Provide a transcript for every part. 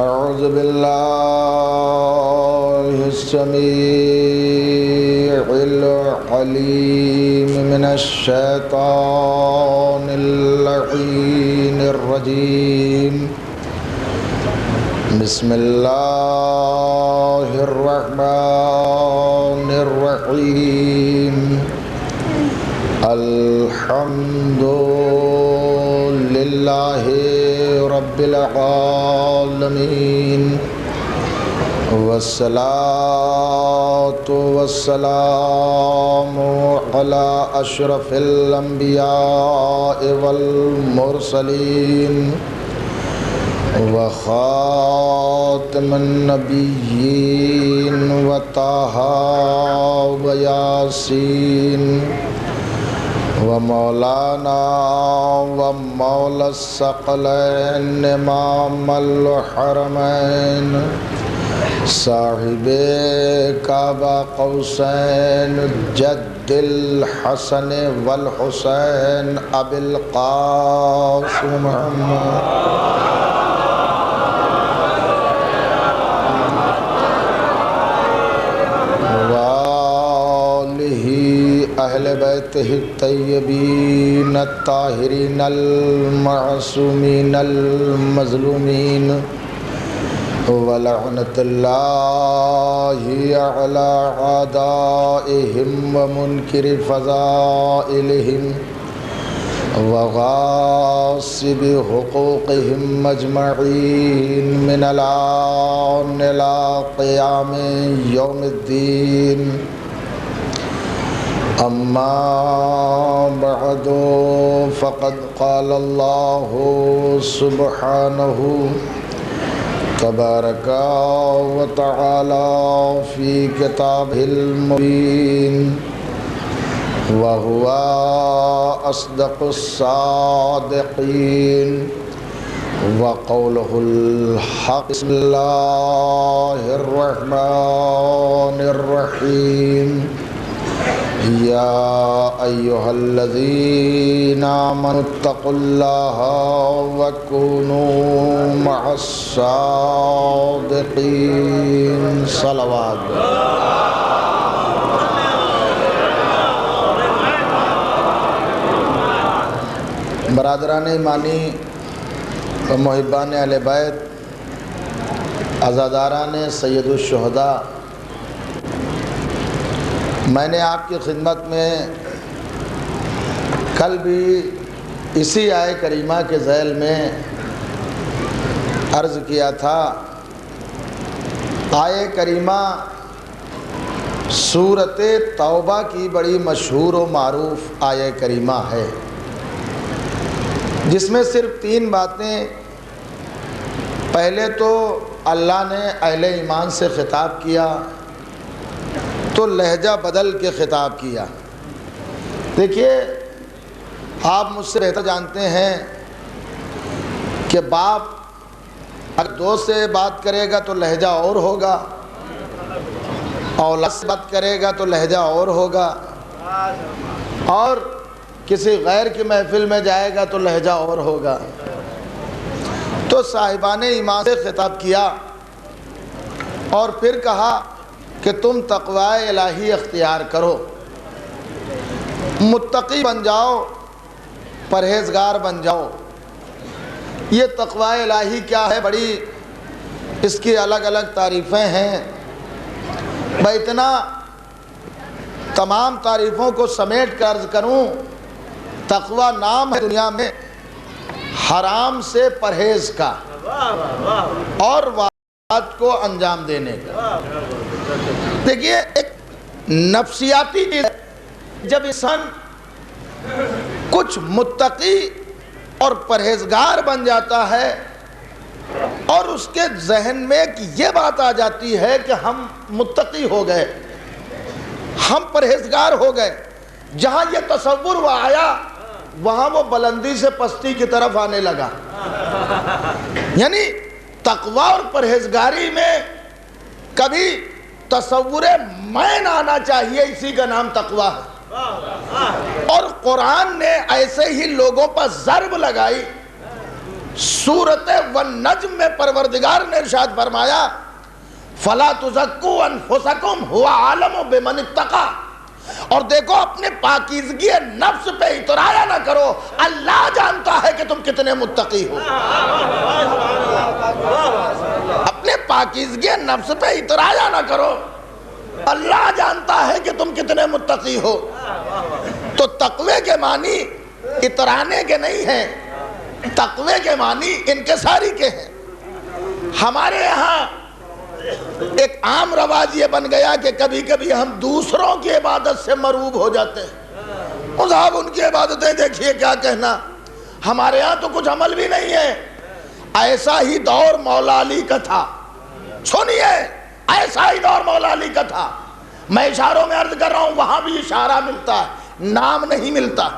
أعوذ بالله السميع العليم من الشيطان اللعين الرجيم بسم الله الرحمن الرحيم الحمد لله رب العالمين والصلاة والسلام على أشرف الأنبياء والمرسلين وخاتم النبيين وطه وياسين ومولانا ومولى الثقلين إمام الحرمين صاحب قاب قوسين جد الحسن والحسين أبي القاسم محمد اہل بیتہ الطیبین الطاہرین المعصومین المظلومین ولعنت اللہ علی اعدائہم ومنکر فضائلہم وغاصب حقوقہم اجمعین من الآن الى قیام یوم الدین اما بعد فقد قال اللہ سبحانہ تبارک و تعالی فی کتابہ المبین وہو اصدق الصادقین وقولہ الحق بسم اللہ الرحمن الرحیم یا ایہا الذین آمنوا اتقوا اللہ وکونوا مع الصادقین صلوات برادران ایمانی و محبان اہل بیت عزاداران سید الشہداء، میں نے آپ کی خدمت میں کل بھی اسی آیہ کریمہ کے ذیل میں عرض کیا تھا۔ آیہ کریمہ سورۃ توبہ کی بڑی مشہور و معروف آیہ کریمہ ہے، جس میں صرف 3 باتیں۔ پہلے تو اللہ نے اہل ایمان سے خطاب کیا تو لہجہ بدل کے خطاب کیا۔ دیکھیے، آپ مجھ سے بہتر جانتے ہیں کہ باپ اگر دوست سے بات کرے گا تو لہجہ اور ہوگا، اولاد سے بات کرے گا تو لہجہ اور ہوگا، اور کسی غیر کی محفل میں جائے گا تو لہجہ اور ہوگا۔ تو صاحبان ایمان سے خطاب کیا اور پھر کہا کہ تم تقوی الہی اختیار کرو، متقی بن جاؤ، پرہیزگار بن جاؤ۔ یہ تقوی الہی کیا ہے؟ بڑی اس کی الگ الگ تعریفیں ہیں۔ میں اتنا تمام تعریفوں کو سمیٹ کر عرض کروں، تقوی نام ہے دنیا میں حرام سے پرہیز کا اور واجبات کو انجام دینے کا۔ دیکھیے، ایک نفسیاتی چیز ہے۔ جب انسان کچھ متقی اور پرہیزگار بن جاتا ہے اور اس کے ذہن میں یہ بات آ جاتی ہے کہ ہم متقی ہو گئے، ہم پرہیزگار ہو گئے، جہاں یہ تصور وہ آیا وہاں وہ بلندی سے پستی کی طرف آنے لگا۔ یعنی تقوی اور پرہیزگاری میں کبھی تصور میں آنا چاہیے، اسی کا نام تقوی ہے۔ اور قرآن نے ایسے ہی لوگوں پر ضرب لگائی سورت والنجم میں پروردگار نے ارشاد فرمایا فَلَا تُزَكُّوا أَنفُسَكُمْ هُوَ عَالَمُ بِمَنِ اتَّقَى، اور دیکھو اپنے پاکیزگی نفس پہ اترایا نہ کرو، اللہ جانتا ہے کہ تم کتنے متقی ہو۔ اپنے پاکیزگی نفس پہ اترایا نہ کرو، اللہ جانتا ہے کہ تم کتنے متقی ہو۔ تو تقوی کے معنی اترانے کے نہیں ہیں، تقوی کے معنی انکساری کے ہیں۔ ہمارے یہاں ایک عام رواج یہ بن گیا کہ کبھی کبھی ہم دوسروں کی عبادت سے مروب ہو جاتے ہیں، صاحب ان کی عبادتیں دیکھیے کیا کہنا، ہمارے یہاں تو کچھ عمل بھی نہیں ہے۔ ایسا ہی دور مولا علی کا تھا، سنیے، ایسا ہی دور مولا علی کا تھا۔ میں اشاروں میں عرض کر رہا ہوں، وہاں بھی اشارہ ملتا ہے، نام نہیں ملتا۔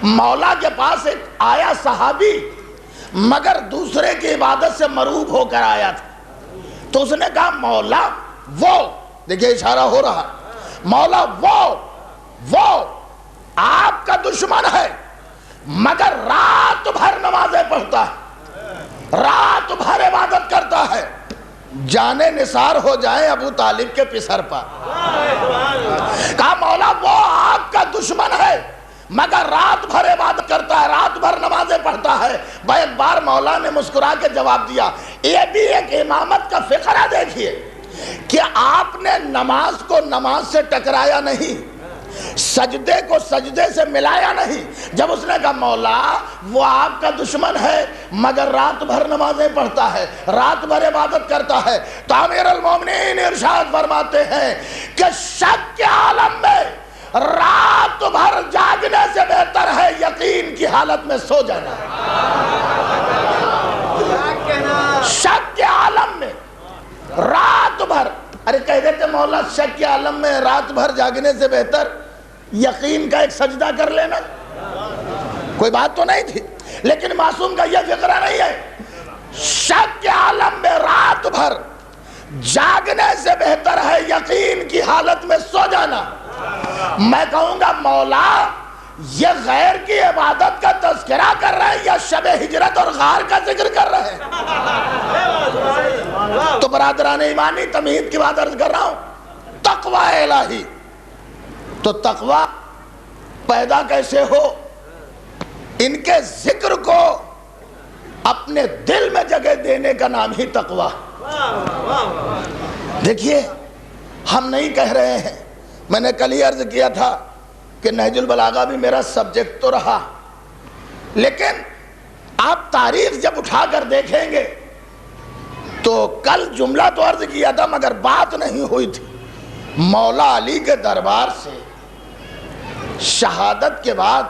مولا کے پاس ایک آیا صحابی، مگر دوسرے کی عبادت سے مروب ہو کر آیا تھا، تو اس نے کہا مولا وہ، دیکھیں اشارہ ہو رہا، مولا وہ آپ کا دشمن ہے، مگر رات بھر نمازیں پڑھتا ہے، رات بھر عبادت کرتا ہے، جانے نثار ہو جائیں ابو طالب کے پسر پر۔ کہا مولا وہ آپ کا دشمن ہے مگر رات بھر عبادت کرتا ہے، رات بھر نمازیں پڑھتا ہے۔ ایک بار مولا نے مسکرا کے جواب دیا، یہ بھی ایک امامت کا فقرہ دیکھیے کہ آپ نے نماز کو نماز سے ٹکرایا نہیں، سجدے کو سجدے سے ملایا نہیں۔ جب اس نے کہا مولا وہ آپ کا دشمن ہے مگر رات بھر نمازیں پڑھتا ہے، رات بھر عبادت کرتا ہے، تو امیر المومنین ارشاد فرماتے ہیں کہ شک کے عالم میں رات بھر جاگنے سے بہتر ہے یقین کی حالت میں سو جانا۔ شک کے عالم میں رات بھر، ارے کہہ دیتے مولا شک کے عالم میں رات بھر جاگنے سے بہتر یقین کا ایک سجدہ کر لینا، کوئی بات تو نہیں تھی، لیکن معصوم کا یہ فقرہ نہیں ہے۔ شک کے عالم میں رات بھر جاگنے سے بہتر ہے یقین کی حالت میں سو جانا۔ میں کہوں گا مولا یہ غیر کی عبادت کا تذکرہ کر رہے ہیں یا شب ہجرت اور غار کا ذکر کر رہے ہیں؟ تو برادران ایمانی تمہید کی بات عرض کر رہا ہوں، تقوی الہی، تو تقوی پیدا کیسے ہو؟ ان کے ذکر کو اپنے دل میں جگہ دینے کا نام ہی تقوی۔ دیکھیے ہم نہیں کہہ رہے ہیں، میں نے کل ہی عرض کیا تھا کہ نہج البلاغہ بھی میرا سبجیکٹ تو رہا، لیکن آپ تاریخ جب اٹھا کر دیکھیں گے تو کل جملہ تو عرض کیا تھا مگر بات نہیں ہوئی تھی۔ مولا علی کے دربار سے شہادت کے بعد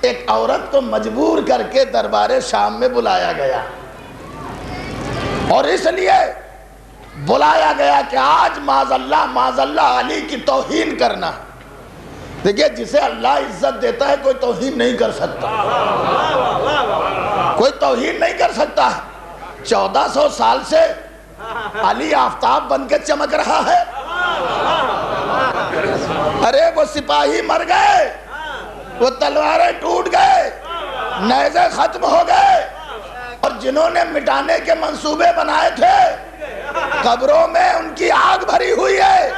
ایک عورت کو مجبور کر کے دربار شام میں بلایا گیا، اور اس لیے بلایا گیا کہ آج معاذ اللہ علی کی توہین کرنا۔ دیکھیے جسے اللہ عزت دیتا ہے کوئی توہین نہیں کر سکتا، کوئی توہین نہیں کر سکتا۔ 1400 سال سے علی آفتاب بن کے چمک رہا ہے۔ ارے وہ سپاہی مر گئے، وہ تلواریں ٹوٹ گئے، نیزے ختم ہو گئے، اور جنہوں نے مٹانے کے منصوبے بنائے تھے قبروں میں ان کی آگ بھری ہوئی ہے،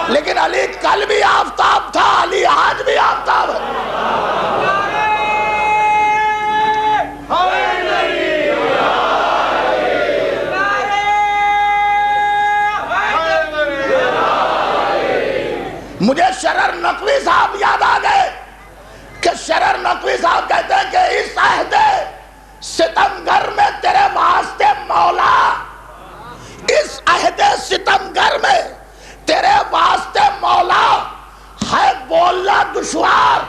لیکن علی کل بھی آفتاب تھا، علی آج بھی آفتاب ہے۔ مجھے شرر نقوی صاحب یاد آ گئے کہ شرر نقوی صاحب کہتے ہیں کہ اس عہد ستمگر میں تیرے واسطے مولا، اس عہد ستمگر میں تیرے واسطے مولا ہے بولنا دشوار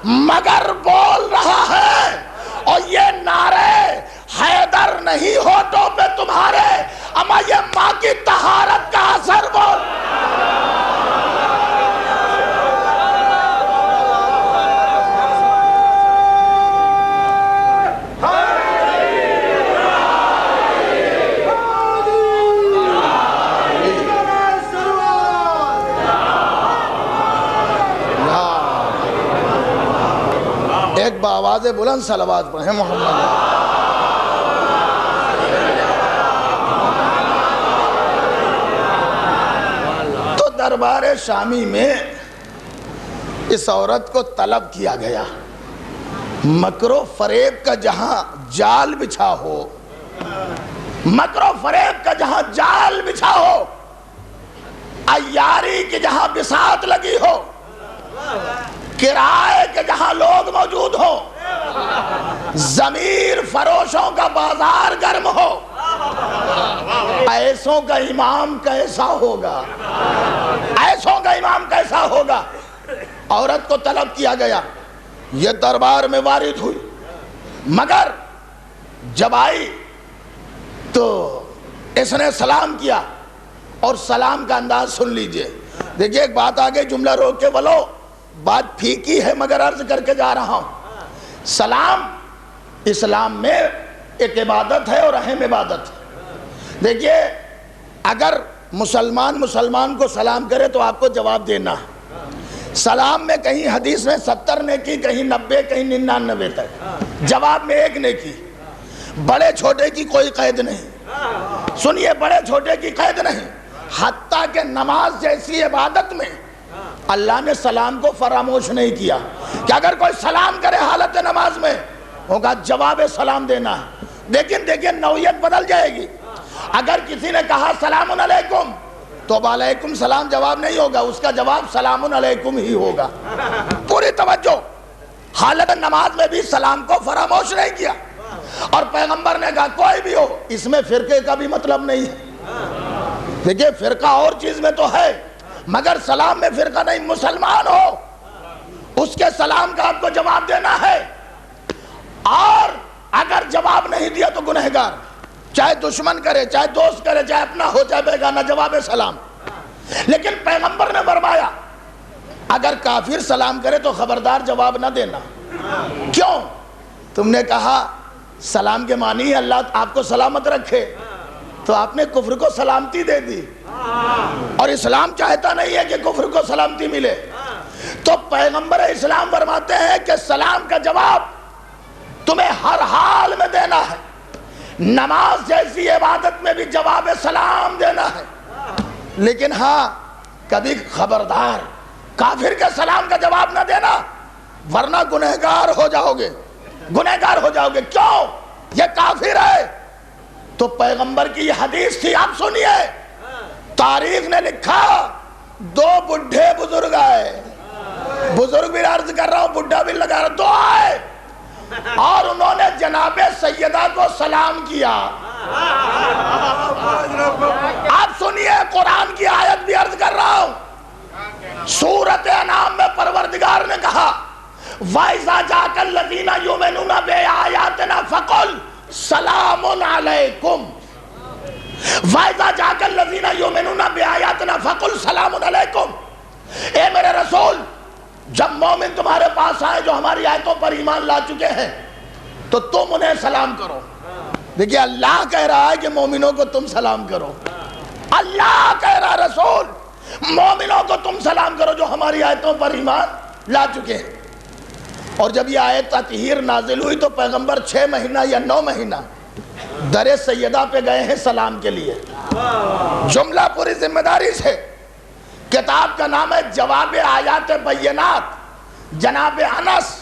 مگر بول رہا ہے، اور یہ نعرے حیدر نہیں ہونٹوں پہ تمہارے، اما یہ ماں کی طہارت کا اثر بول۔ ایک بآواز بلند صلوات پڑھیں محمد۔ دربار شامی میں اس عورت کو طلب کیا گیا. مکر و فریب کا جہاں جال بچھا ہو، مکر و فریب کا جہاں جال بچھا ہو، عیاری کی جہاں بساط لگی ہو، کرائے کے جہاں لوگ موجود ہو، ضمیر فروشوں کا بازار گرم ہو، ایسوں کا امام کیسا ہوگا، ایسوں کا امام کیسا ہوگا. عورت کو طلب کیا گیا، یہ دربار میں وارد ہوئی، مگر جب آئی تو اس نے سلام کیا. اور سلام کا انداز سن لیجئے. دیکھیے ایک بات آگے جملہ روک کے بولو، بات پھیکی ہے مگر عرض کر کے جا رہا ہوں. سلام اسلام میں ایک عبادت ہے اور اہم عبادت ہے. دیکھیے اگر مسلمان کو سلام کرے تو آپ کو جواب دینا ہے. سلام میں کہیں حدیث میں 70 نیکی، کہیں 90، کہیں 99 تک، جواب میں 1 نیکی. بڑے چھوٹے کی کوئی قید نہیں. سنیے، بڑے چھوٹے کی قید نہیں. حتیٰ کہ نماز جیسی عبادت میں اللہ نے سلام کو فراموش نہیں کیا کہ اگر کوئی سلام کرے حالت نماز میں ہوگا جواب سلام دینا ہے. لیکن دیکھیے نوعیت بدل جائے گی. اگر کسی نے کہا سلام علیکم تو وعلیکم سلام جواب نہیں ہوگا، اس کا جواب سلام علیکم ہی ہوگا. پوری توجہ. حالت نماز میں بھی سلام کو فراموش نہیں کیا. اور پیغمبر نے کہا کوئی بھی ہو، اس میں فرقے کا بھی مطلب نہیں ہے. دیکھیے فرقہ اور چیز میں تو ہے مگر سلام میں فرقہ نہیں. مسلمان ہو اس کے سلام کا آپ کو جواب دینا ہے. اور اگر جواب نہیں دیا تو گنہگار، چاہے دشمن کرے، چاہے دوست کرے، چاہے اپنا ہو، چاہے بیگانہ، جواب سلام. لیکن پیغمبر نے فرمایا اگر کافر سلام کرے تو خبردار جواب نہ دینا. کیوں؟ تم نے کہا سلام کے معنی ہے اللہ آپ کو سلامت رکھے، تو آپ نے کفر کو سلامتی دے دی. اور اسلام چاہتا نہیں ہے کہ کفر کو سلامتی ملے. تو پیغمبر اسلام فرماتے ہیں کہ سلام کا جواب تمہیں ہر حال میں دینا ہے. نماز جیسی عبادت میں بھی جواب سلام دینا ہے. لیکن ہاں کبھی خبردار کافر کے سلام کا جواب نہ دینا، ورنہ گنہگار ہو جاؤ گے. گنہگار ہو جاؤ گے. کیوں؟ یہ کافر ہے. تو پیغمبر کی یہ حدیث تھی. آپ سنیے، تاریخ نے لکھا 2 بڈھے بزرگ آئے. بزرگ بھی عرض کر رہا ہوں، بڈھا بھی لگا رہا ہوں. 2 آئے اور انہوں نے جناب سیدہ کو سلام کیا. آپ سنیے، قرآن کی آیت بھی عرض کر رہا ہوں. سورۃ انعام میں پروردگار نے کہا وَإِذَا جَاءَكَ الَّذِينَ يُؤْمِنُونَ بِآيَاتِنَا فَقُلْ سَلَامٌ عَلَيْكُمْ. وَإِذَا جَاءَكَ الَّذِينَ يُؤْمِنُونَ بِآيَاتِنَا فَقُلْ سَلَامٌ عَلَيْكُمْ. اے میرے رسول، جب مومن تمہارے پاس آئے جو ہماری آیتوں پر ایمان لا چکے ہیں تو تم انہیں سلام کرو. دیکھیے اللہ کہہ رہا ہے کہ مومنوں کو تم سلام کرو. اللہ کہہ رہا رسول مومنوں کو تم سلام کرو جو ہماری آیتوں پر ایمان لا چکے ہیں. اور جب یہ آیت تطہیر نازل ہوئی تو پیغمبر 6 مہینہ یا 9 مہینہ در سیدہ پہ گئے ہیں سلام کے لیے. جملہ پوری ذمہ داری سے. کتاب کا نام ہے جواب آیات بینات. جناب انس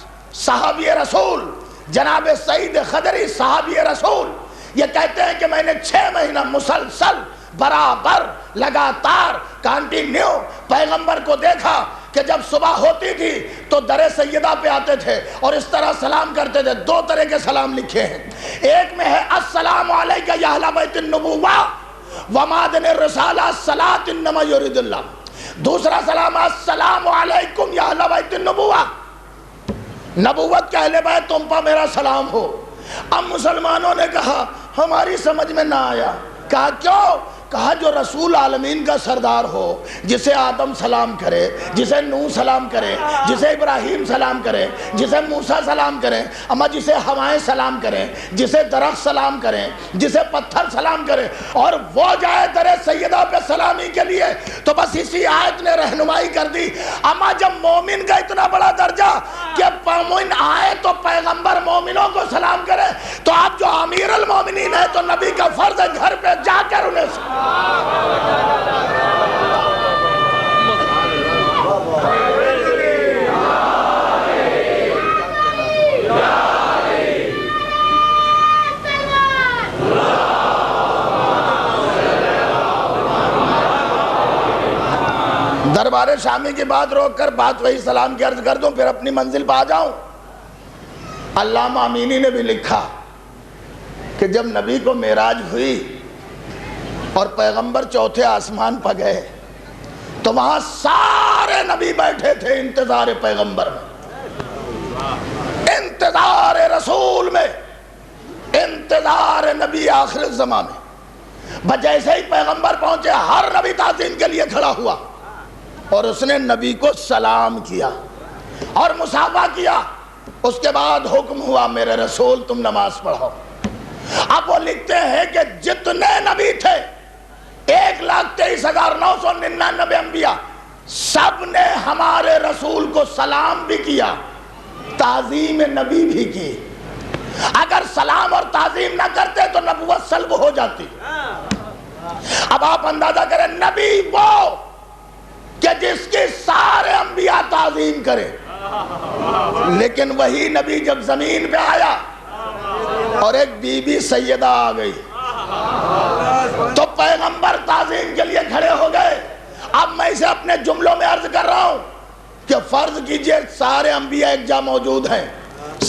صحابی رسول، جناب سعید خدری صحابی رسول یہ کہتے ہیں کہ میں نے 6 مہینہ مسلسل برابر لگاتار کانٹینیو پیغمبر کو دیکھا کہ جب صبح ہوتی تھی تو در سیدہ پہ آتے تھے اور اس طرح سلام کرتے تھے. 2 طرح کے سلام لکھے ہیں. ایک میں ہے السلام علیکہ یا اہل بیت النبوہ ومعدن الرسالہ الصلاۃ انما یرید اللہ. دوسرا سلام السلام علیکم یا اہل بیت النبوہ، نبوت کے اہل بیت تم پر میرا سلام ہو. اب مسلمانوں نے کہا ہماری سمجھ میں نہ آیا. کہا کیوں؟ کہا جو رسول عالمین کا سردار ہو، جسے آدم سلام کرے، جسے نوح سلام کرے، جسے ابراہیم سلام کرے، جسے موسیٰ سلام کرے، اما جسے ہوائیں سلام کریں، جسے درخت سلام کریں، جسے پتھر سلام کرے، اور وہ جائے در سیدہ پہ سلامی کے لیے، تو بس اسی آیت نے رہنمائی کر دی. اما جب مومن کا اتنا بڑا درجہ کہ مومن آئے تو پیغمبر مومنوں کو سلام کرے، تو آپ جو امیر المومنین ہے تو نبی کا فرض ہے گھر پہ جا کر انہیں دربار شامی کی بات روک کر بات وہی سلام کی عرض کر دوں، پھر اپنی منزل پہ آ جاؤں۔ علامہ امینی نے بھی لکھا کہ جب نبی کو معراج ہوئی اور پیغمبر چوتھے آسمان پہ گئے تو وہاں سارے نبی بیٹھے تھے انتظار پیغمبر میں، انتظار رسول میں، انتظار نبی آخر الزمان میں۔ جیسے ہی پیغمبر پہنچے ہر نبی تعظیم کے لیے کھڑا ہوا اور اس نے نبی کو سلام کیا اور مصافحہ کیا۔ اس کے بعد حکم ہوا میرے رسول تم نماز پڑھو۔ اب وہ لکھتے ہیں کہ جتنے نبی تھے 1,23,999 انبیاء، سب نے ہمارے رسول کو سلام بھی کیا، تعظیم نبی بھی کی۔ اگر سلام اور تعظیم نہ کرتے تو نبوت سلب ہو جاتی۔ اب آپ اندازہ کریں، نبی وہ کہ جس کی سارے انبیاء تعظیم کریں، لیکن وہی نبی جب زمین پہ آیا اور ایک بی بی سیدہ آ گئی تو پیغمبر تعظیم کے لیے کھڑے ہو گئے۔ اب میں اسے اپنے جملوں میں عرض کر رہا ہوں کہ فرض کیجئے سارے انبیاء ایک جا موجود ہیں،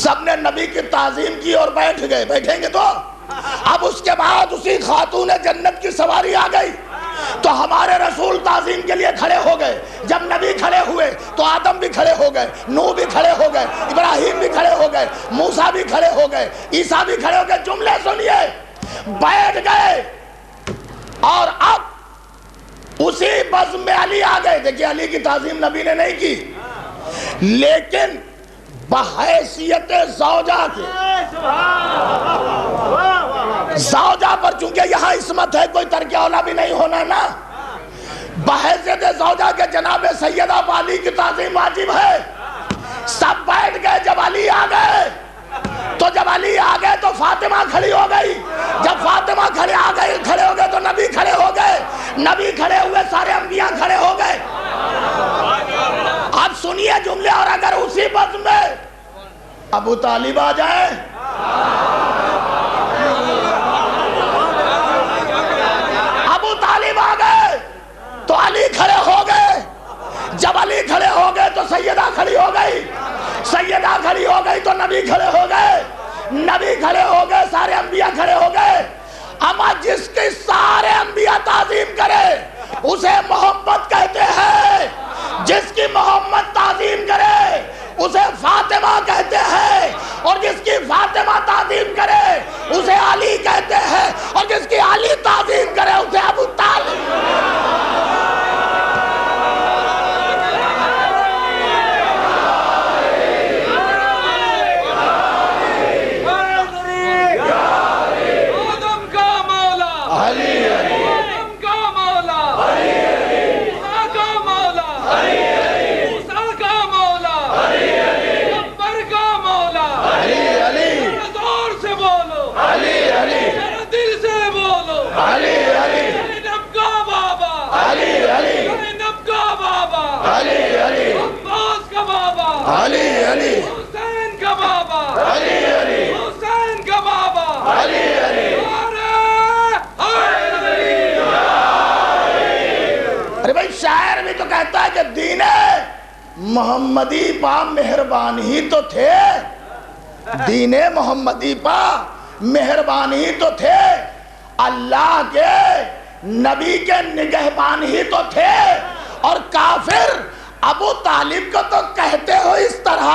سب نے نبی کی تعظیم کی اور بیٹھ گئے، بیٹھیں گے تو اب اس کے بعد اسی خاتون جنت کی سواری آ گئی تو ہمارے رسول تعظیم کے لیے کھڑے ہو گئے۔ جب نبی کھڑے ہوئے تو آدم بھی کھڑے ہو گئے، نوح بھی کھڑے ہو گئے، ابراہیم بھی کھڑے ہو گئے، موسیٰ بھی کھڑے ہو گئے، عیسیٰ بھی کھڑے ہو گئے۔ جملے سنیے، بیٹھ گئے اور اب اسی بزم میں علی آ گئے۔ دیکھیں علی کی تعظیم نبی نے نہیں کی، لیکن بحیثیت زوجہ کے، زوجہ پر چونکہ یہاں عصمت ہے، کوئی ترک اولا بھی نہیں ہونا نا، بحیثیت زوجہ کے جناب سیدہ علی کی تعظیم واجب ہے۔ سب بیٹھ گئے، جب علی آ گئے تو جب علی آ گئے تو فاطمہ کھڑی ہو گئی، جب فاطمہ کھڑے ہو گئے تو نبی کھڑے ہو گئے، نبی کھڑے ہوئے سارے انبیاء کھڑے ہو گئے۔ اب سنیے جملے، اور اگر اسی بزم میں ابو طالب آ جائیں، ابو طالب آ گئے تو علی کھڑے ہو گئے، جب علی کھڑے ہو گئے تو سیدہ کھڑی ہو گئی، سیدہ کھڑی ہو گئی تو نبی کھڑے ہو گئے، نبی کھڑے ہو گئے، سارے انبیاء کھڑے ہو گئے۔ اما جس کی سارے انبیاء تعظیم کرے اسے محمد کہتے ہیں، جس کی محمد تعظیم کرے اسے فاطمہ کہتے ہیں، اور جس کی فاطمہ تعظیم کرے اسے علی کہتے ہیں، اور جس کی علی تعظیم کرے اسے ابو طالب۔ علی علی حسین کا بابا، علی علی حسین کا بابا، علی علی۔ ارے بھائی شاعر بھی تو کہتا ہے کہ دین محمدی پا مہربان ہی تو تھے، دین محمدی پا مہربان ہی تو تھے، اللہ کے نبی کے نگہبان ہی تو تھے، اور کافر ابو طالب کو تو کہتے ہو اس طرح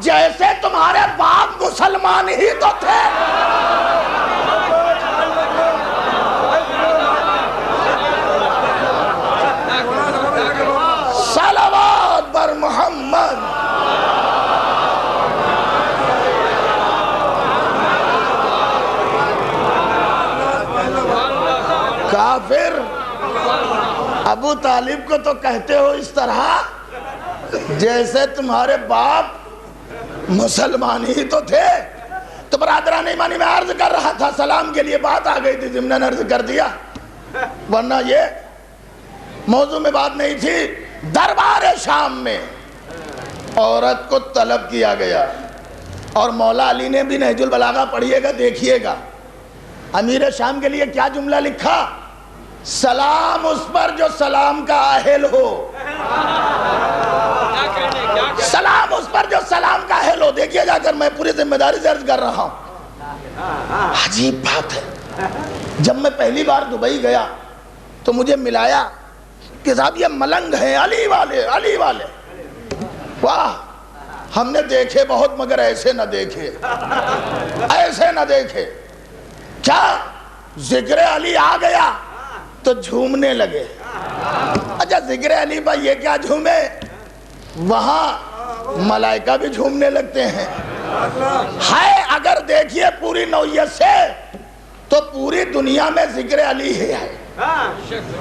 جیسے تمہارے باپ مسلمان ہی تو تھے۔ صلوات بر محمد۔ کافر ابو طالب کو تو کہتے ہو اس طرح جیسے تمہارے باپ مسلمان ہی تو تھے۔ تو برادران ایمانی میں عرض کر رہا تھا، سلام کے لیے بات آ گئی تھی، ضمناً عرض کر دیا، ورنہ یہ موضوع میں بات نہیں تھی۔ دربار شام میں عورت کو طلب کیا گیا، اور مولا علی نے بھی نہج البلاغہ پڑھیے گا، دیکھیے گا امیر شام کے لیے کیا جملہ لکھا۔ سلام اس پر جو سلام کا اہل ہو، سلام اس پر جو سلام کا اہل ہو۔ دیکھیے جا کر، میں پوری ذمہ داری سے عرض کر رہا ہوں، عجیب بات ہے، جب میں پہلی بار دبئی گیا تو مجھے ملایا کہ صاحب یہ ملنگ ہیں، علی والے، علی والے۔ واہ، ہم نے دیکھے بہت مگر ایسے نہ دیکھے، ایسے نہ دیکھے۔ کیا ذکر علی آ گیا تو جھومنے لگے۔ اچھا ذکر علی پر یہ کیا جھومے، وہاں ملائکہ بھی جھومنے لگتے ہیں۔ ہے اگر دیکھیے پوری نوعیت سے تو پوری دنیا میں ذکر علی ہی ہے،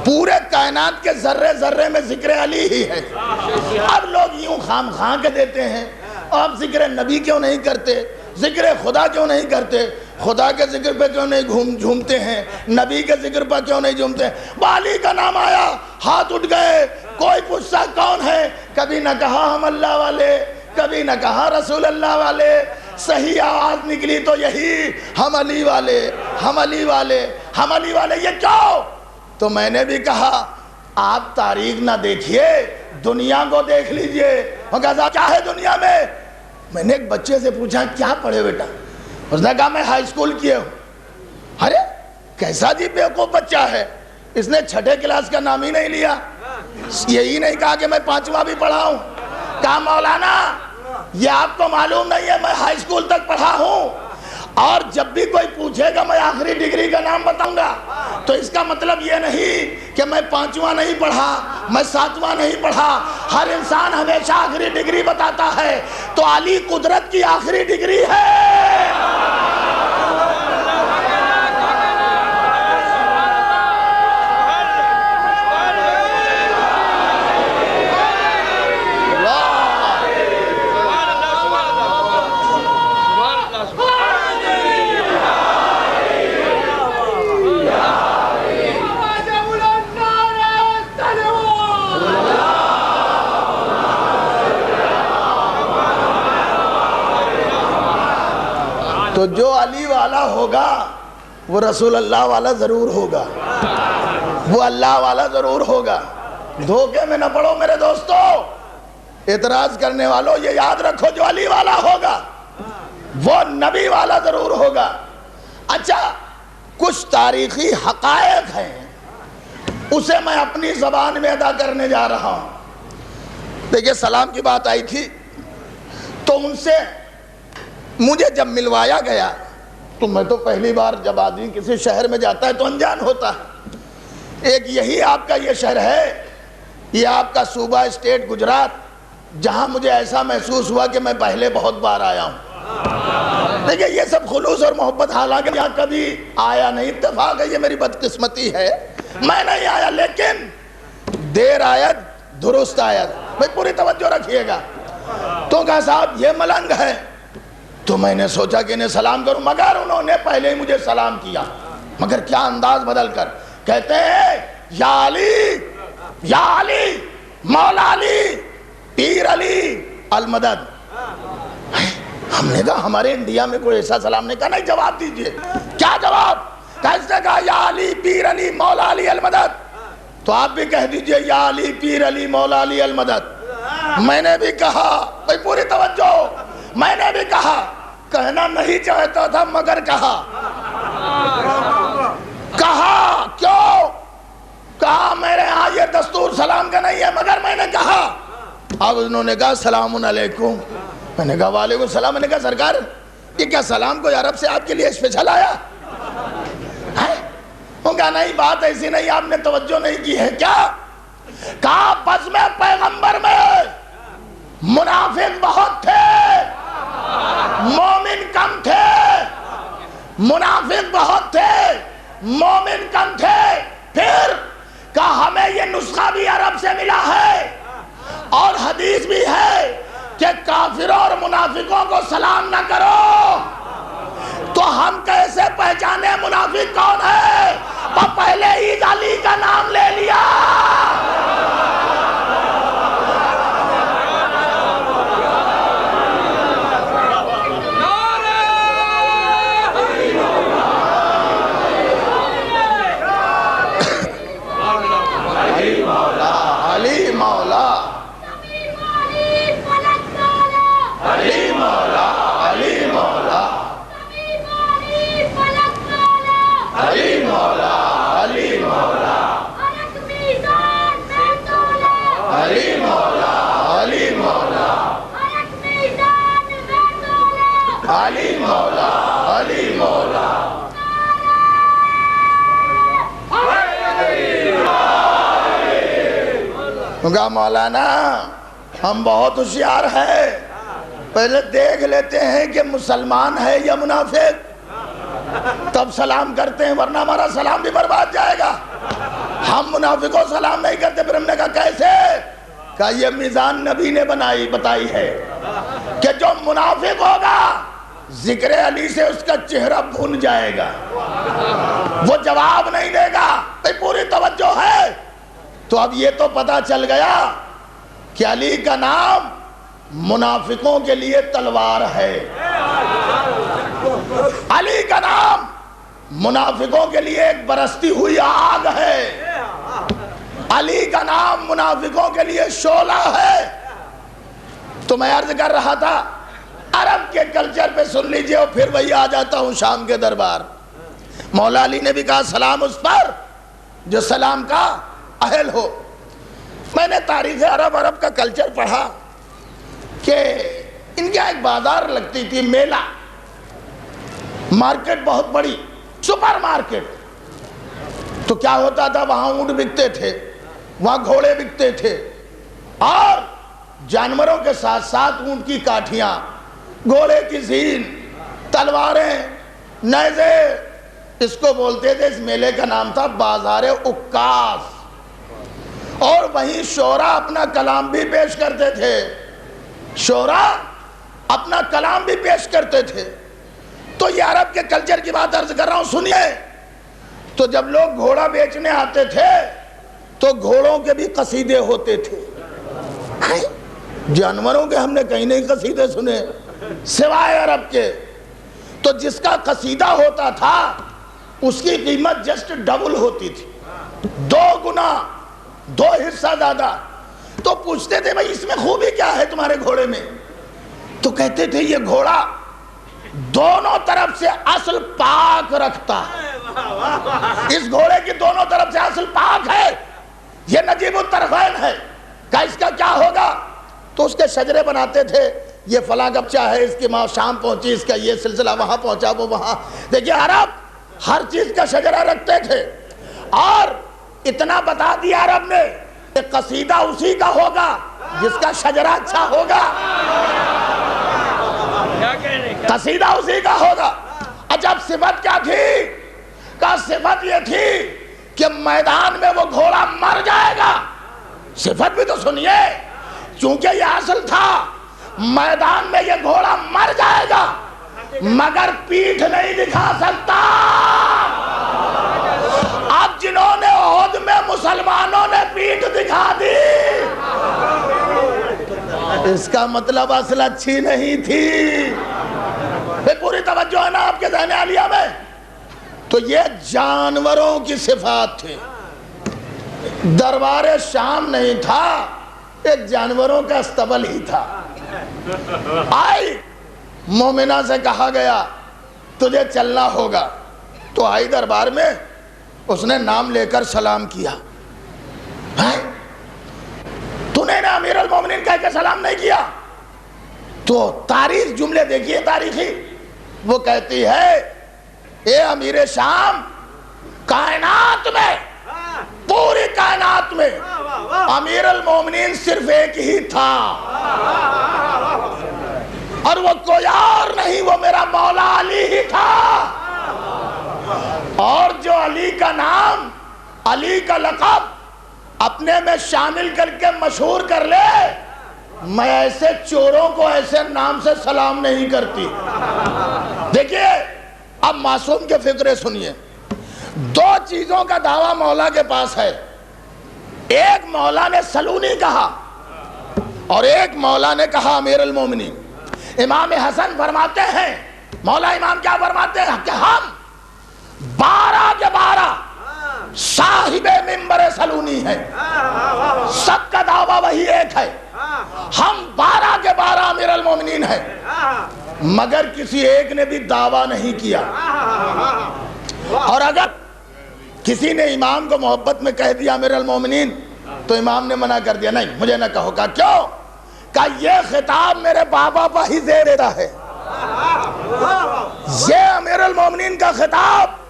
پورے کائنات کے ذرے ذرے میں ذکر علی ہی ہے۔ اب لوگ یوں خام خواہ کے دیتے ہیں، آپ ذکر نبی کیوں نہیں کرتے، ذکر خدا کیوں نہیں کرتے، خدا کے ذکر پہ کیوں نہیں جھومتے ہیں، نبی کے ذکر پہ کیوں نہیں جھومتے ہیں۔ بالی کا نام آیا، ہاتھ اٹھ گئے، کوئی پوچھتا کون ہے، کبھی نہ کہا ہم اللہ والے، کبھی نہ کہا رسول اللہ والے، صحیح آواز نکلی تو یہی ہم علی والے، ہم علی والے، ہم علی والے۔ یہ کیوں؟ تو میں نے بھی کہا آپ تاریخ نہ دیکھیے، دنیا کو دیکھ لیجئے۔ وہ کہا کیا ہے دنیا میں؟ میں نے ایک بچے سے پوچھا کیا پڑھے بیٹا؟ اس نے کہا میں ہائی اسکول کیے ہوں۔ ارے کیسا جی بیوقوف بچہ ہے، اس نے چھٹے کلاس کا نام ہی نہیں لیا، یہی نہیں کہا کہ میں 5واں بھی پڑھا ہوں۔ کہا مولانا یہ آپ کو معلوم نہیں ہے، میں ہائی اسکول تک پڑھا ہوں، اور جب بھی کوئی پوچھے گا میں آخری ڈگری کا نام بتاؤں گا، تو اس کا مطلب یہ نہیں کہ میں 5واں نہیں پڑھا، میں 7واں نہیں پڑھا۔ ہر انسان ہمیشہ آخری ڈگری بتاتا ہے، تو علی قدرت کی آخری ڈگری ہے۔ تو جو علی والا ہوگا وہ رسول اللہ والا ضرور ہوگا، وہ اللہ والا ضرور ہوگا۔ دھوکے میں نہ پڑو میرے دوستو، اعتراض کرنے والوں یہ یاد رکھو، جو علی والا ہوگا وہ نبی والا ضرور ہوگا۔ اچھا کچھ تاریخی حقائق ہیں، اسے میں اپنی زبان میں ادا کرنے جا رہا ہوں۔ دیکھیں سلام کی بات آئی تھی تو ان سے مجھے جب ملوایا گیا تو میں تو پہلی بار جب آدمی کسی شہر میں جاتا ہے تو انجان ہوتا ہے۔ ایک یہی آپ کا یہ شہر ہے، یہ آپ کا صوبہ اسٹیٹ گجرات، جہاں مجھے ایسا محسوس ہوا کہ میں پہلے بہت بار آیا ہوں۔ دیکھیں یہ سب خلوص اور محبت، حالانکہ یہاں کبھی آیا نہیں، اتفاق ہے، یہ میری بدقسمتی ہے، میں نہیں آیا، لیکن دیر آیت درست آیت۔ بھئی پوری توجہ رکھیے گا۔ تو کہا صاحب یہ ملنگ ہے، تو میں نے سوچا کہ انہیں سلام کروں، مگر انہوں نے پہلے ہی مجھے سلام کیا، مگر کیا انداز بدل کر کہتے ہیں یا علی، یا علی، مولا علی، پیر علی المدد۔ ہم نے کہا ہمارے انڈیا میں کوئی ایسا سلام نہیں، کہا نہیں جواب دیجئے۔ کیا جواب؟ کیسے کہا یا علی پیر علی مولا علی المدد؟ تو آپ بھی کہہ دیجئے یا علی پیر علی مولا علی المدد۔ میں نے بھی کہا، بھئی پوری توجہ، میں نے بھی کہا، کہنا نہیں چاہتا تھا مگر کہا۔ کہا کیوں؟ کہا میرے ہاں یہ دستور سلام کا نہیں ہے، مگر میں نے کہا۔ اب انہوں نے کہا سلام علیکم، میں نے کہا وعلیکم السلام۔ میں نے کہا سرکار یہ کیا سلام کوئی عرب سے آپ کے لیے اسپیشل آیا ہے؟ وہ کہا نہیں بات ایسی نہیں، آپ نے توجہ نہیں کی ہے۔ کیا؟ کہا بس میں پیغمبر میں منافق بہت تھے، مومن کم تھے، منافق بہت تھے، مومن کم تھے۔ پھر کہا ہمیں یہ نسخہ بھی عرب سے ملا ہے اور حدیث بھی ہے کہ کافروں اور منافقوں کو سلام نہ کرو۔ تو ہم کیسے پہچانے منافق کون ہے؟ وہ پہلے ہی علی کا نام لے لیا۔ کہا مولانا ہم بہت ہوشیار ہیں، پہلے دیکھ لیتے ہیں کہ مسلمان ہے یا منافق، تب سلام کرتے ہیں، ورنہ ہمارا سلام بھی برباد جائے گا۔ ہم منافقوں سلام نہیں کرتے۔ پھر ہم نے کہا کیسے؟ کہا یہ میزان نبی نے بتائی ہے کہ جو منافق ہوگا ذکر علی سے اس کا چہرہ بھون جائے گا، وہ جواب نہیں دے گا۔ پوری توجہ ہے۔ تو اب یہ تو پتا چل گیا کہ علی کا نام منافقوں کے لیے تلوار ہے، علی کا نام منافقوں کے لیے ایک برستی ہوئی آگ ہے، علی کا نام منافقوں کے لیے شعلہ ہے۔ تو میں عرض کر رہا تھا عرب کے کلچر پہ سن لیجئے، اور پھر وہی آ جاتا ہوں شام کے دربار۔ مولا علی نے بھی کہا سلام اس پر جو سلام کا اہل ہو۔ میں نے تاریخ عرب کا کلچر پڑھا کہ ان کے ایک بازار لگتی تھی، میلہ، مارکیٹ بہت بڑی، سپر مارکیٹ۔ تو کیا ہوتا تھا، وہاں اونٹ بکتے تھے، وہاں گھوڑے بکتے تھے، اور جانوروں کے ساتھ ساتھ اونٹ کی کاٹھیاں، گھوڑے کی زین، تلواریں، نیزے، اس کو بولتے تھے۔ اس میلے کا نام تھا بازار عکاظ۔ اور وہیں شعراء اپنا کلام بھی پیش کرتے تھے، شعراء اپنا کلام بھی پیش کرتے تھے۔ تو یہ عرب کے کلچر کی بات عرض کر رہا ہوں، سنیے۔ تو جب لوگ گھوڑا بیچنے آتے تھے تو گھوڑوں کے بھی قصیدے ہوتے تھے۔ جانوروں کے ہم نے کہیں نہیں قصیدے سنے سوائے عرب کے۔ تو جس کا قصیدہ ہوتا تھا اس کی قیمت جسٹ ڈبل ہوتی تھی، 2 گنا، 2 حصہ زیادہ۔ تو پوچھتے تھے بھائی اس میں خوبی کیا ہے تمہارے گھوڑے میں؟ تو کہتے تھے یہ گھوڑا دونوں طرف سے اصل پاک رکھتا ہے، اس گھوڑے کی دونوں طرف سے اصل پاک ہے، یہ نجیب الطرفین ہے۔ کہا اس کا کیا ہوگا؟ تو اس کے شجرے بناتے تھے، یہ فلاں کا بچہ ہے، اس کی ماں شام پہنچی، اس کا یہ سلسلہ وہاں پہنچا، وہ وہاں۔ دیکھیے عرب ہر چیز کا شجرہ رکھتے تھے، اور اتنا بتا دیا عرب نے کہ قصیدہ اسی کا ہوگا جس کا شجرہ اچھا ہوگا، قصیدہ اسی کا ہوگا۔ عجب صفت کیا تھی؟ کہا صفت یہ تھی کہ میدان میں وہ گھوڑا مر جائے گا۔ صفت بھی تو سنیے، چونکہ یہ اصل تھا، میدان میں یہ گھوڑا مر جائے گا مگر پیٹھ نہیں دکھا سکتا۔ اب جنہوں نے احد میں مسلمانوں نے پیٹھ دکھا دی، اس کا مطلب اصل اچھی نہیں تھی۔ پوری توجہ ہے نا آپ کے ذہن عالیہ میں؟ تو یہ جانوروں کی صفات تھی۔ دربار شام نہیں تھا، ایک جانوروں کا استبل ہی تھا۔ آئی مومنہ سے کہا گیا تجھے چلنا ہوگا، تو آئی دربار میں، اس نے نام لے کر سلام کیا۔ تو نے امیر المومنین کہہ کے سلام نہیں کیا؟ تو تاریخ جملے دیکھیے تاریخی، وہ کہتی ہے اے امیر شام، کائنات میں، پوری کائنات میں امیر المومنین صرف ایک ہی تھا، اور وہ کوئی اور نہیں، وہ میرا مولا علی ہی تھا۔ اور جو علی کا نام، علی کا لقب اپنے میں شامل کر کے مشہور کر لے، میں ایسے چوروں کو ایسے نام سے سلام نہیں کرتی۔ دیکھیے اب معصوم کے فکرے سنیے۔ 2 چیزوں کا دعویٰ مولا کے پاس ہے، ایک مولا نے سلونی کہا اور ایک مولا نے کہا امیر المومنین۔ امام حسن فرماتے ہیں، مولا امام کیا فرماتے ہیں کہ ہم 12 کے 12 صاحب منبر سلونی ہیں، سب کا دعویٰ وہی ایک ہے، ہم 12 کے 12 امیر المومنین ہیں، مگر کسی ایک نے بھی دعویٰ نہیں کیا۔ اور اگر کسی نے امام کو محبت میں کہہ دیا امیر المومنین، تو امام نے منع کر دیا، نہیں مجھے نہ کہو۔ کہا کیوں؟ کہا یہ خطاب میرے بابا پر ہی زیر دیتا ہے، یہ امیر المومنین کا خطاب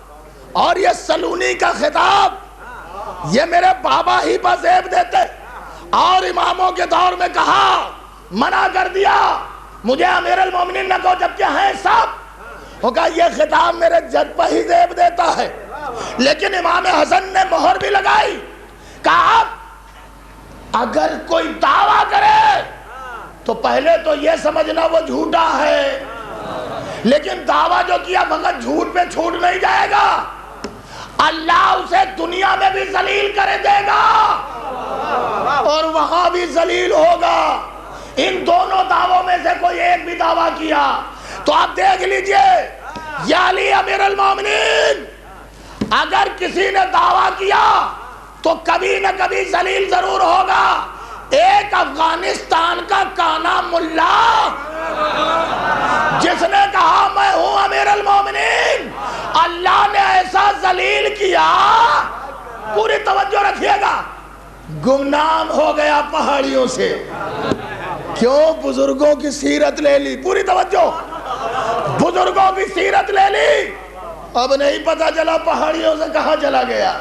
اور یہ سلونی کا خطاب یہ میرے بابا ہی پر زیب دیتے، اور اماموں کے دور میں کہا، منع کر دیا، مجھے امیر المومنین نہ کہو جبکہ ہیں سب۔ وہ کہا یہ خطاب میرے جد پہ ہی زیب دیتا ہے، لیکن امام حسن نے مہر بھی لگائی، کہا اگر کوئی دعویٰ کرے تو پہلے تو یہ سمجھنا وہ جھوٹا ہے، لیکن دعویٰ جو کیا فقط جھوٹ پہ چھوٹ نہیں جائے گا، اللہ اسے دنیا میں بھی ذلیل کر دے گا اور وہاں بھی ذلیل ہوگا۔ ان دونوں دعووں میں سے کوئی ایک بھی دعویٰ کیا تو آپ دیکھ لیجئے، یا علی امیر المومنین، اگر کسی نے دعویٰ کیا تو کبھی نہ کبھی ذلیل ضرور ہوگا۔ ایک افغانستان کا کانا ملا جس نے کہا میں ہوں امیر المومنین، اللہ نے ایسا ذلیل کیا، پوری توجہ رکھیے گا، گمنام ہو گیا پہاڑیوں سے۔ کیوں؟ بزرگوں کی سیرت لے لی، پوری توجہ، بزرگوں کی سیرت لے لی، اب نہیں پتا چلا پہاڑیوں سے کہاں چلا گیا۔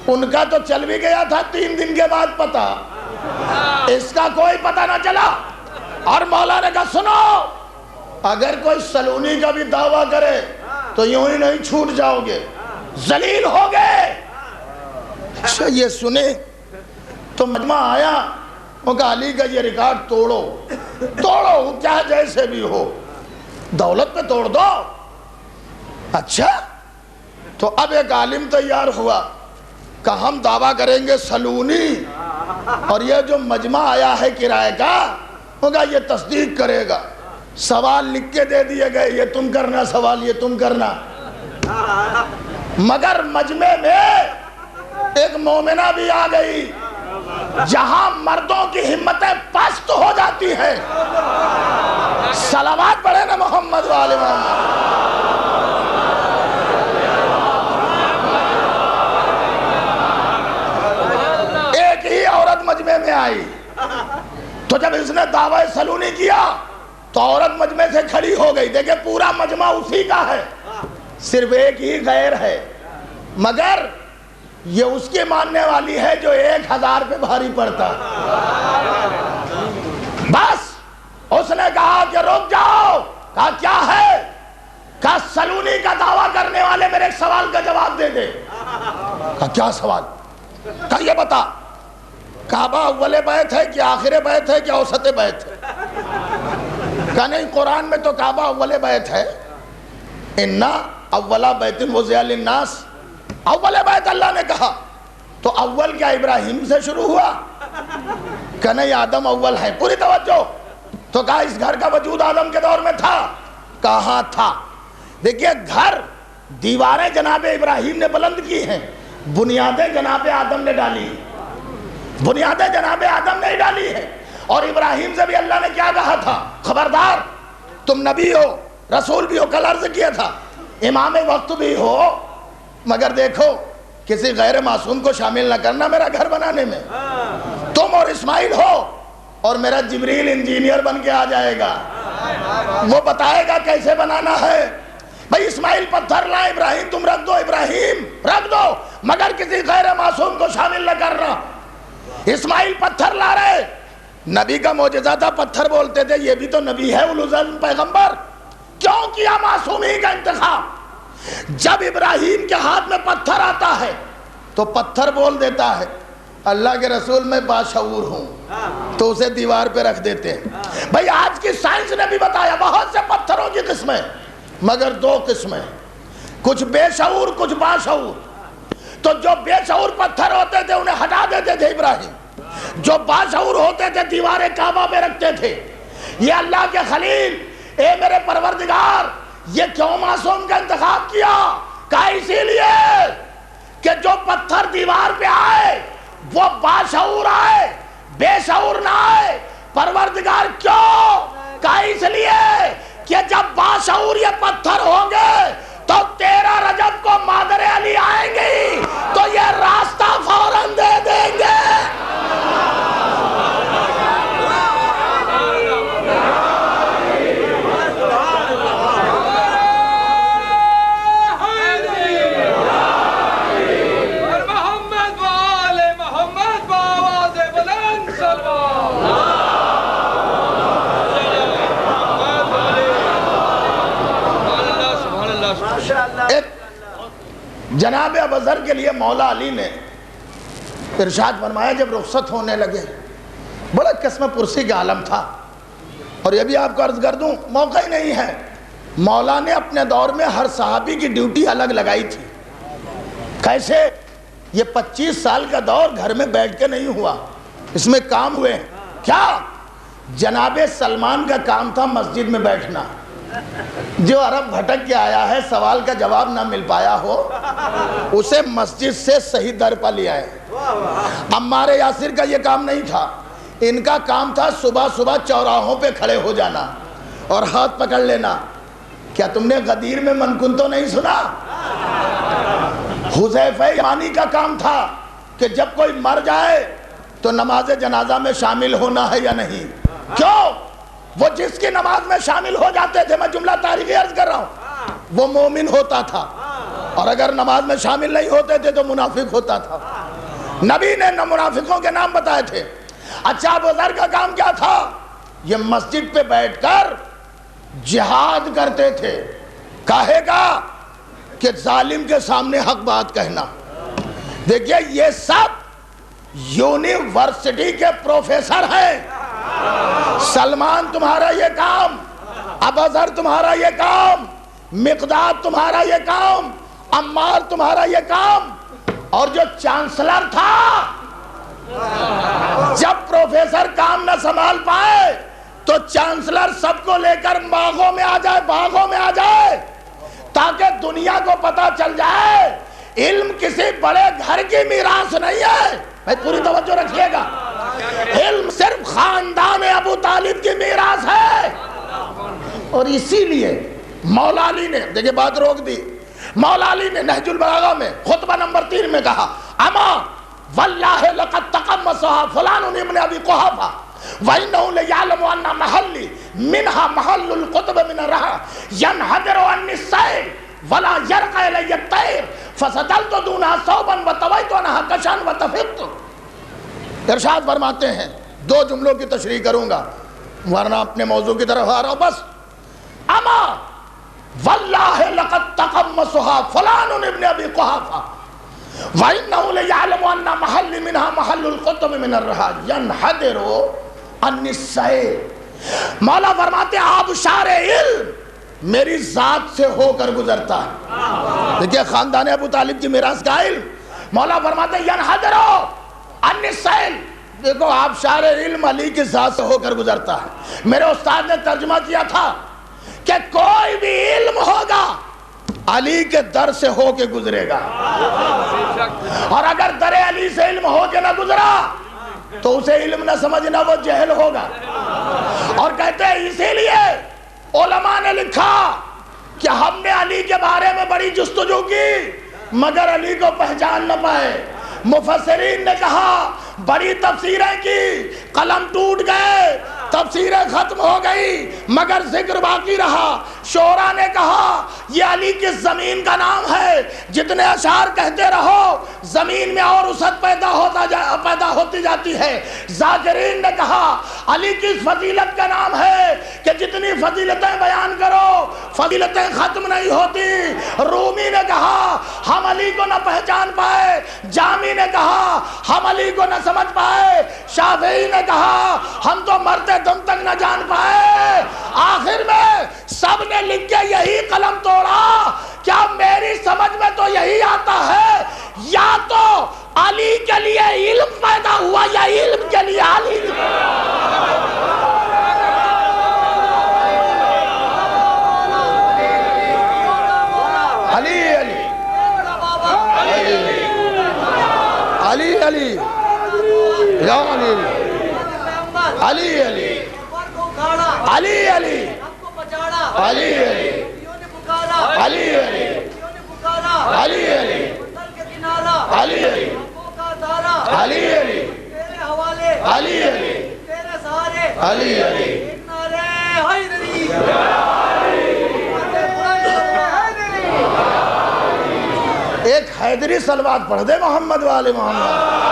ان کا تو چل بھی گیا تھا 3 دن کے بعد پتا، اس کا کوئی پتہ نہ چلا۔ اور مولا نے کہا سنو، اگر کوئی سلونی کا بھی دعویٰ کرے تو یوں ہی نہیں چھوٹ جاؤ گے، ذلیل ہو گئے۔ اچھا یہ سنے تو مجمع آیا، وہ کہا علی کا یہ ریکارڈ توڑو، توڑو چاہے جیسے بھی ہو، دولت پہ توڑ دو۔ اچھا تو اب ایک عالم تیار ہوا کہ ہم دعویٰ کریں گے سلونی، اور یہ جو مجمع آیا ہے کرائے کا ہوگا یہ تصدیق کرے گا۔ سوال لکھ کے دے دیے گئے، یہ تم کرنا سوال، یہ تم کرنا۔ مگر مجمع میں ایک مومنہ بھی آ گئی، جہاں مردوں کی ہمتیں پست ہو جاتی ہیں۔ صلوات پڑھے نا محمد وآل محمد۔ ایک ہی عورت مجمع میں آئی، تو جب اس نے دعویٰ سلونی کیا تو عورت مجمع سے کھڑی ہو گئی۔ دیکھیں پورا مجمع اسی کا ہے، صرف ایک ہی غیر ہے، مگر یہ اس کی ماننے والی ہے جو 1000 پہ بھاری پڑتا۔ بس اس نے کہا کہ رک جاؤ، کہا کیا ہے؟ کہا سلونی کا دعویٰ کرنے والے میرے ایک سوال کا جواب دے دے۔ کہا کیا سوال؟ کہا یہ بتا، کعبہ اول بیت ہے کہ آخر بیت ہے کہ اوسط بیت ہے؟ کہا نہیں، قرآن میں تو کعبہ اول بیت ہے، اِنَّا اَوَّلَ بَيْتٍ وُضِعَ لِلنَّاسِ، اول بیت اللہ نے کہا، تو اول کیا ابراہیم سے شروع ہوا؟ کہ نہیں، آدم اول ہے۔ پوری توجہ۔ تو کہا اس گھر کا وجود آدم کے دور میں تھا؟ کہاں تھا؟ دیکھیے گھر، دیواریں جناب ابراہیم نے بلند کی ہیں، بنیادیں جناب آدم نے ڈالی، بنیادیں جناب آدم نے ڈالی ہے۔ اور ابراہیم سے بھی اللہ نے کیا کہا تھا؟ خبردار تم نبی ہو، رسول بھی ہو، کل عرض کیا تھا امام وقت بھی ہو، مگر دیکھو کسی غیر معصوم کو شامل نہ کرنا میرا گھر بنانے میں۔ تم اور اسماعیل ہو اور میرا جبریل انجینئر بن کے آ جائے گا، وہ بتائے گا کیسے بنانا ہے۔ بھئی اسماعیل پتھر لائیں، ابراہیم تم رکھ دو، ابراہیم رکھ دو، مگر کسی غیر معصوم کو شامل نہ کرنا۔ اسماعیل پتھر لا رہے، نبی کا معجزہ تھا، پتھر بولتے تھے، یہ بھی تو نبی ہے، اولو العزم پیغمبر، کیوں کیا معصومی کا انتخاب؟ جب ابراہیم کے ہاتھ میں پتھر آتا ہے تو پتھر بول دیتا ہے اللہ کے رسول میں باشعور ہوں، تو اسے دیوار پہ رکھ دیتے ہیں۔ بھئی آج کی سائنس نے بھی بتایا بہت سے پتھروں کی قسمیں، مگر 2 قسمیں، کچھ بے شعور کچھ باشعور۔ تو جو بے شعور پتھر ہوتے تھے انہیں ہٹا دیتے تھے ابراہیم، جو باشعور ہوتے تھے دیوار کعبہ پہ رکھتے تھے۔ یہ اللہ کے خلیل، اے میرے پروردگار، یہ کیوں معصوم کا انتخاب کیا؟ کہا اسی لیے کہ جو پتھر دیوار پہ آئے وہ باشعور آئے، بے شعور نہ آئے۔ پروردگار کیوں؟ کہا اس لیے کہ جب باشعور یہ پتھر ہوں گے تو 13 رجب کو مادر علی آئیں گی تو یہ راستہ فوراً دے دیں گے۔ جناب ابوذر کے لیے مولا علی نے ارشاد فرمایا جب رخصت ہونے لگے، بڑا قسم پرسی کا عالم تھا، اور یہ بھی آپ کو عرض کر دوں موقع ہی نہیں ہے، مولا نے اپنے دور میں ہر صحابی کی ڈیوٹی الگ لگائی تھی۔ کیسے؟ یہ 25 سال کا دور گھر میں بیٹھ کے نہیں ہوا، اس میں کام ہوئے ہیں۔ کیا؟ جناب سلمان کا کام تھا مسجد میں بیٹھنا، جو عرب بھٹک کے آیا ہے سوال کا جواب نہ مل پایا ہو اسے مسجد سے صحیح در پر لے آئے۔ عمار یاسر کا یہ کام نہیں تھا، ان کا کام تھا صبح صبح چوراہوں پہ کھڑے ہو جانا اور ہاتھ پکڑ لینا۔ کیا تم نے غدیر میں من کن تو نہیں سنا؟ حذیفہ یمانی کا کام تھا کہ جب کوئی مر جائے تو نماز جنازہ میں شامل ہونا ہے یا نہیں۔ کیوں؟ وہ جس کی نماز میں شامل ہو جاتے تھے، میں جملہ تاریخی عرض کر رہا ہوں، وہ مومن ہوتا تھا، اور اگر نماز میں شامل نہیں ہوتے تھے تو منافق ہوتا تھا۔ نبی نے منافقوں کے نام بتائے تھے۔ اچھا ابوذر کا کام کیا تھا؟ یہ مسجد پہ بیٹھ کر جہاد کرتے تھے۔ کہے گا کہ ظالم کے سامنے حق بات کہنا۔ دیکھیے یہ سب یونیورسٹی کے پروفیسر ہیں۔ سلمان تمہارا یہ کام، ابوذر تمہارا یہ کام، مقداد تمہارا یہ کام، عمار تمہارا یہ کام، اور جو چانسلر تھا جب پروفیسر کام نہ سنبھال پائے تو چانسلر سب کو لے کر باغوں میں آ جائے تاکہ دنیا کو پتا چل جائے علم کسی بڑے گھر کی میراث نہیں ہے۔ میں پوری توجہ رکھیے گا، علم صرف خاندان ابو طالب کی میراث ہے۔ اور اسی لیے مولا علی نے، دیکھیں بات روک دی، مولا علی نے نہج البلاغہ میں خطبہ نمبر 3 میں کہا اما واللہ لقد تقمصها فلان ابن ابی قحافہ وَإِنَّهُ لَيَعْلَمُ أَنَّ مَحَلِّ مِنْهَا مَحَلُّ الْقُطْبِ مِنَ الرَّحَى يَنْحَدِرُ عَنِّ السَّيْلِ وَلَا يَرْقَى إِلَيَّ الطَّيْرُ فَسَدَلْتُ دُونَهَا ثَوْبًا وَطَوَيْتُ عَنْهَا كَشًا وَتَفِقْتُ۔ ارشاد فرماتے ہیں، 2 جملوں کی تشریح کروں گا ورنہ اپنے موضوع کی طرف آ رہا ہوں۔ بس اما واللہ لقد تقمصها فلان ابن ابی قحافہ وَإِنَّهُ لَيَعْلَمُ أَنَّ مَحَلِّ مِنْهَا مَحَلُّ الْقُطْبِ مِنَ الرَّحَى يَنْحَدِرُ عَنِّ السَّيْلِ۔ مولا فرماتے ہیں آبشار علم میری ذات سے ہو کر گزرتا ہے۔ دیکھیں خاندان ابو طالب کی میراث کا علم، مولا فرماتے ہیں يَنْحَدِرُ عَنِّ السَّيْلِ۔ دیکھو آبشار علم علی کی ذات سے ہو کر گزرتا ہے۔ میرے استاد نے ترجمہ کیا تھا کہ کوئی بھی علم ہوگا علی کے در سے ہو کے گزرے گا، اور اگر در علی سے علم ہو کے نہ گزرا تو اسے علم نہ سمجھنا، وہ جہل ہوگا۔ اور کہتے ہیں اسی لیے علماء نے لکھا کہ ہم نے علی کے بارے میں بڑی جستجو کی مگر علی کو پہچان نہ پائے۔ مفسرین نے کہا بڑی تفسیریں کی، قلم ٹوٹ گئے، تفسیریں ختم ہو گئی مگر ذکر باقی رہا۔ شعراء نے کہا یہ علی کی زمین کا نام ہے، جتنے اشعار کہتے رہو زمین میں اور وسعت پیدا ہوتی جاتی ہے۔ ذاکرین نے کہا علی کی فضیلت کا نام ہے کہ جتنی فضیلتیں بیان کرو فضیلتیں ختم نہیں ہوتی۔ رومی نے کہا ہم علی کو نہ پہچان پائے، جامی نے کہا ہم علی کو نہ سمجھ پائے، شافعی نے کہا ہم تو مرتے دم تک نہ جان پائے۔ آخر میں سب نے لکھ کے یہی قلم توڑا، کیا میری سمجھ میں تو یہی آتا ہے یا تو علی کے لیے علم پیدا ہوا یا علم کے لیے علی۔ علی علی علی علی یا علی علی علی علی علی علی علی علی علی علی علی علی علی علی ایک حیدری صلوات پڑھ دے محمد والے محمد۔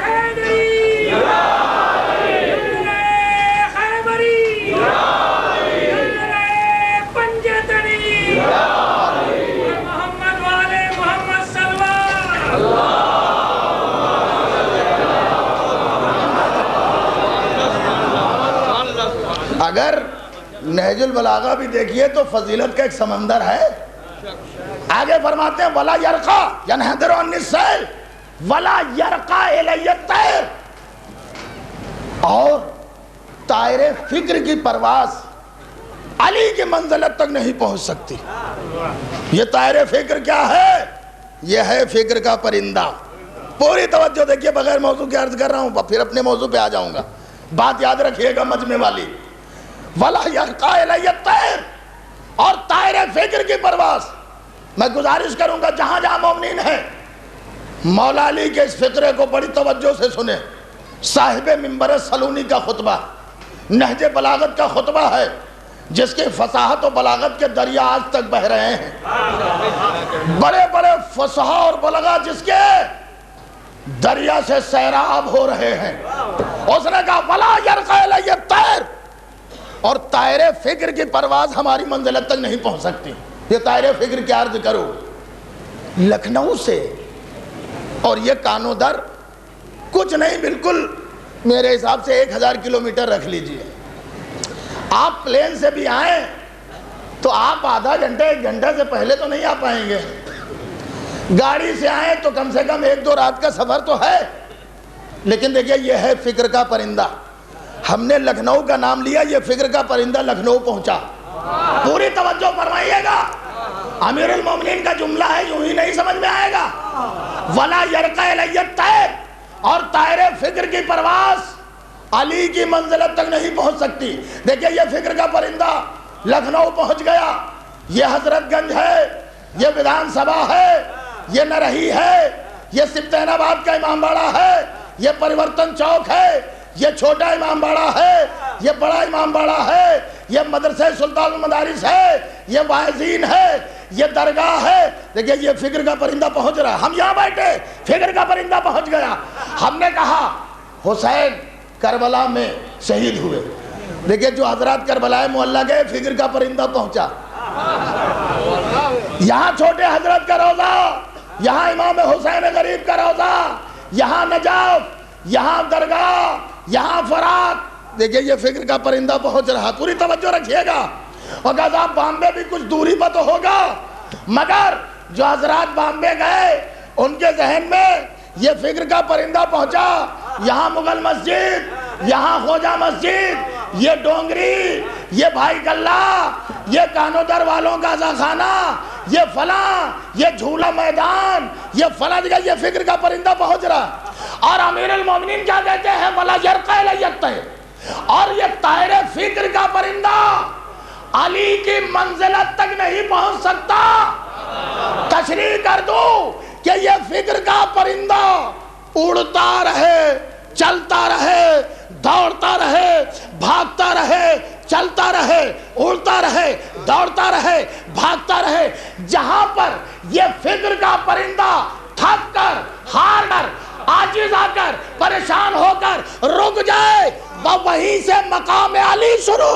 حیدری اگر نہج البلاغہ بھی دیکھیے تو فضیلت کا ایک سمندر ہے. آگے فرماتے ہیں وَلَا يَرْقَى يَنْحَدِرُ عَنِّ السَّيْلِ وَلَا يَرْقَى إِلَيَّ الطَّيْرُ. اور طائر فکر کی پرواز علی کی منزلت تک نہیں پہنچ سکتی. یہ طائر فکر کیا ہے؟ یہ ہے فکر کا پرندہ. پوری توجہ دیکھیے، بغیر موضوع کے عرض کر رہا ہوں، پھر اپنے موضوع پہ آ جاؤں گا. بات یاد رکھیے گا مجمع والی. وَلَا يَرْقَى إِلَيَّ الطَّيْرُ. اور طائر فکر کی پرواز. میں گزارش کروں گا جہاں جہاں مومنین ہیں، مولا علی کے اس فقرے کو بڑی توجہ سے سنیں. صاحب منبر سلونی کا خطبہ نہج بلاغت کا خطبہ ہے، جس کی فصاحت و بلاغت کے دریا آج تک بہ رہے ہیں. بڑے بڑے فصحا اور بلغا جس کے دریا سے سیراب ہو رہے ہیں. اس نے کہا وَلَا يَرْقَى إِلَيَّ الطَّيْرُ. اور طائر فکر کی پرواز ہماری منزلت تک نہیں پہنچ سکتی. یہ طائر فکر کی عرض کرو، لکھنؤ سے اور یہ کانو در کچھ نہیں، بالکل میرے حساب سے 1000 کلومیٹر رکھ لیجئے. آپ پلین سے بھی آئیں تو آپ آدھا گھنٹے 1 گھنٹے سے پہلے تو نہیں آ پائیں گے. گاڑی سے آئیں تو کم سے کم 1-2 رات کا سفر تو ہے. لیکن دیکھیے یہ ہے فکر کا پرندہ. ہم نے لکھنؤ کا نام لیا، یہ فکر کا پرندہ لکھنؤ پہنچا. پوری توجہ فرمائیے گا، امیر المومنین کا جملہ ہے، یوں ہی نہیں سمجھ میں آئے گا. وَلَا يَرْقَى إِلَيَّ الطَّيْرُ. اور طائر فکر کی پرواز علی کی منزلت تک نہیں پہنچ سکتی. دیکھیں یہ فکر کا پرندہ لکھنؤ پہنچ گیا. یہ حضرت گنج ہے، یہ ویدھان سبھا ہے، یہ نرہی ہے، یہ سبطین آباد کا امام باڑہ ہے، یہ پریورتن چوک ہے، یہ چھوٹا امام باڑہ ہے، یہ بڑا امام باڑہ ہے، یہ مدرسہ سلطان المدارس ہے، یہ واعظین ہے، یہ درگاہ ہے. دیکھیں یہ فکر کا پرندہ پہنچ رہا. ہم یہاں بیٹھے، فکر کا پرندہ پہنچ گیا. ہم نے کہا حسین کربلا میں شہید ہوئے. دیکھیں جو حضرات کربلا معلّہ گئے، فکر کا پرندہ پہنچا. یہاں چھوٹے حضرت کا روضہ، یہاں امام حسین غریب کا روضہ، یہاں نجف، یہاں درگاہ، یہاں فرات. دیکھیں یہ فکر کا پرندہ پہنچ رہا. پوری توجہ رکھیے گا. اور کہا صاحب بامبے بھی کچھ دوری پر تو ہوگا، مگر جو حضرات بامبے گئے ان کے ذہن میں یہ فکر کا پرندہ پہنچا. یہاں مغل مسجد، یہاں خوجہ مسجد، یہ ڈونگری، یہ بھائی گلہ، یہ کانو در والوں کا خانہ، یہ فلاں، یہ جھولا میدان، یہ فلاں جگہ، یہ فکر کا پرندہ پہنچ رہا. اور امیر المومنین کیا کہتے ہیں؟ وَلَا يَرْقَى إِلَيَّ الطَّيْرُ. اور یہ طائر فکر کا پرندہ علی کی منزلت تک نہیں پہنچ سکتا. تشریح کر دوں کہ یہ فکر کا پرندہ اڑتا رہے، چلتا رہے، دوڑتا رہے، بھاگتا رہے، چلتا رہے، اڑتا رہے، دوڑتا رہے، بھاگتا رہے. جہاں پر یہ فکر کا پرندہ تھک کر، ہار کر، عاجز آ کر، پریشان ہو کر رک جائے، وہیں سے مقام علی شروع.